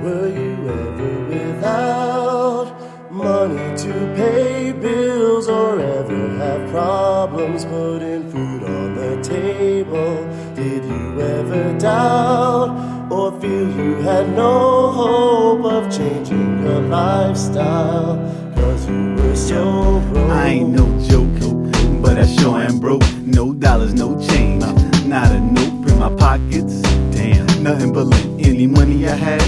Were you ever without money to pay bills, or ever have problems putting food on the table? Did you ever doubt or feel you had no hope of changing your lifestyle? Cause you were so broke. I ain't no joke, but I sure am broke. No dollars, no change, not a note in my pockets. Damn, nothing but lint. Any money I had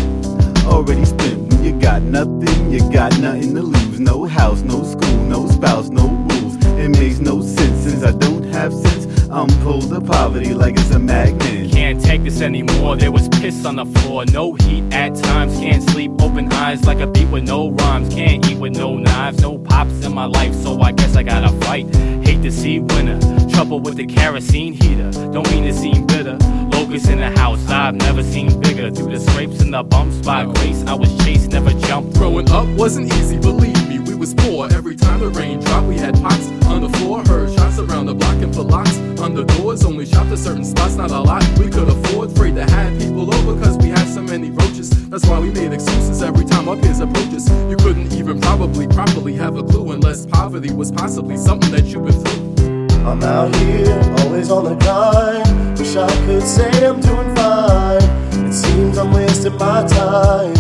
already spent. When you got nothing, you got nothing to lose. No house, no school, no spouse, no rules. It makes no sense since I don't have sense. I'm pulled to poverty like it's a magnet. Can't take this anymore, there was piss on the floor. No heat at times, can't sleep, open eyes like a beat with no rhymes. Can't eat with no knives, no pops in my life, so I guess I gotta fight. Hate to see winter, trouble with the kerosene heater. Don't mean to seem bitter, locusts in the house I've never seen bigger. Through the scrapes and the bumps by grace, I was chased, never jumped. Growing up wasn't easy, believe me, we was poor. Every time the rain dropped, we had pots on the floor. Heard shots around the block and put locks on the doors. Only shopped at certain spots, not a lot we could afford. Afraid to have people over cause we had so many roaches. That's why we made excuses every time our peers approach us. You couldn't even probably properly have a clue unless poverty was possibly something that you've been through. I'm out here, always on the grind. Wish I could say I'm doing fine. It seems I'm wasting my time,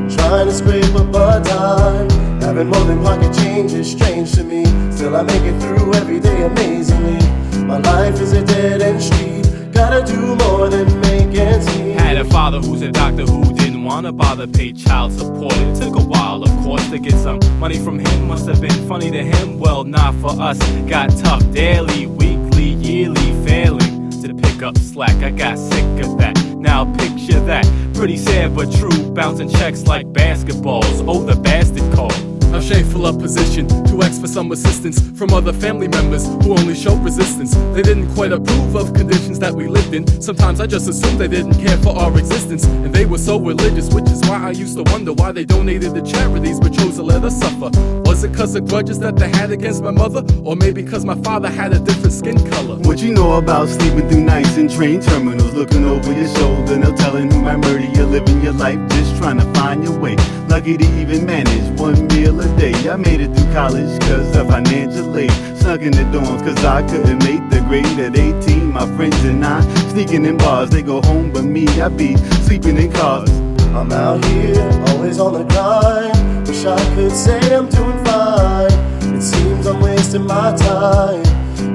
trying to scrape up a dime. Having more than pocket change is strange to me. Still I make it through every day amazingly. My life is a dead-end street. Gotta do more than make ends meet. Had a father who's a doctor who didn't wanna bother pay child support. It took a while, of course, to get some money from him. Must have been funny to him, well, not for us. Got tough daily, weekly, yearly, failing to pick up slack. I got sick of that, now picture that. Pretty sad but true, bouncing checks like basketballs. Oh, the bastard call. A shameful up position to ask for some assistance from other family members who only showed resistance. They didn't quite approve of conditions that we lived in. Sometimes I just assumed they didn't care for our existence, and they were so religious, which is why I used to wonder why they donated to charities but chose to let us suffer. Was it cause of grudges that they had against my mother, or maybe cause my father had a different skin color? What you know about sleeping through nights in train terminals, looking over your shoulder, no telling who might murder you, living your life just trying to find your way. Lucky to even manage one meal a day. I made it through college cause of financial aid. Snuck in the dorms cause I couldn't make the grade at 18. My friends and I sneaking in bars, they go home but me, I be sleeping in cars. I'm out here, always on the grind. Wish I could say I'm doing fine. It seems I'm wasting my time,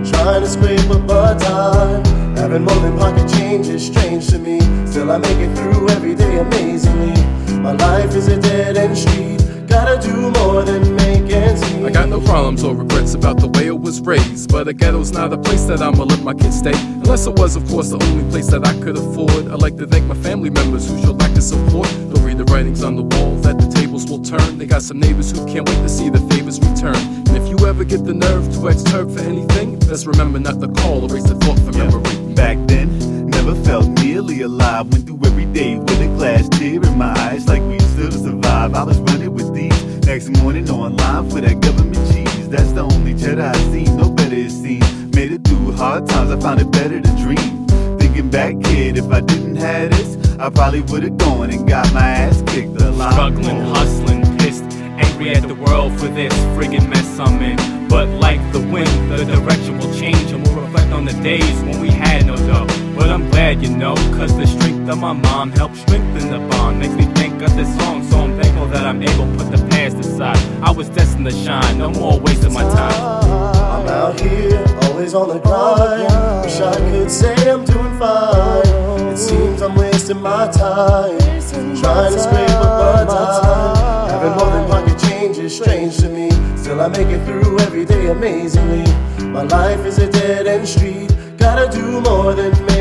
trying to scrape up a dime. Having more than pocket change is strange to me. Still I make it through every day amazingly. My life is a dead-end street. Gotta do more than make ends meet. I got no problems or regrets about the way it was raised, but a ghetto's not a place that I'ma let my kids stay, unless it was, of course, the only place that I could afford. I'd like to thank my family members who showed lack of support. Don't read the writings on the wall that the tables will turn. They got some neighbors who can't wait to see the favors return. And if you ever get the nerve to ask Turk for anything, let's remember not to call, erase the thought from memory. Back then, never felt nearly alive. Went through every day with a glass tear in my eyes, like we still survive. I was running with these. Next morning online for that government cheese. That's the only cheddar I seen, no better it seems. Made it through hard times, I found it better to dream. Thinking back, kid, if I didn't have this, I probably would've gone and got my ass kicked a lot. Struggling, hustling, pissed, angry at the world for this friggin' mess I'm in. But like the wind, the direction will change, and we'll reflect on the days when we had no dough. But I'm glad, you know, cause the strength of my mom helped strengthen the bond. Makes me think of this song, so I'm thankful that I'm able to put the past aside. I was destined to shine, no more wasting my time. I'm out here, always on the grind. Wish I could say I'm doing fine. It seems I'm wasting my time, trying to scrape up a dime. Having more than pocket change is strange to me. Still I make it through every day amazingly. My life is a dead-end street. Gotta do more than make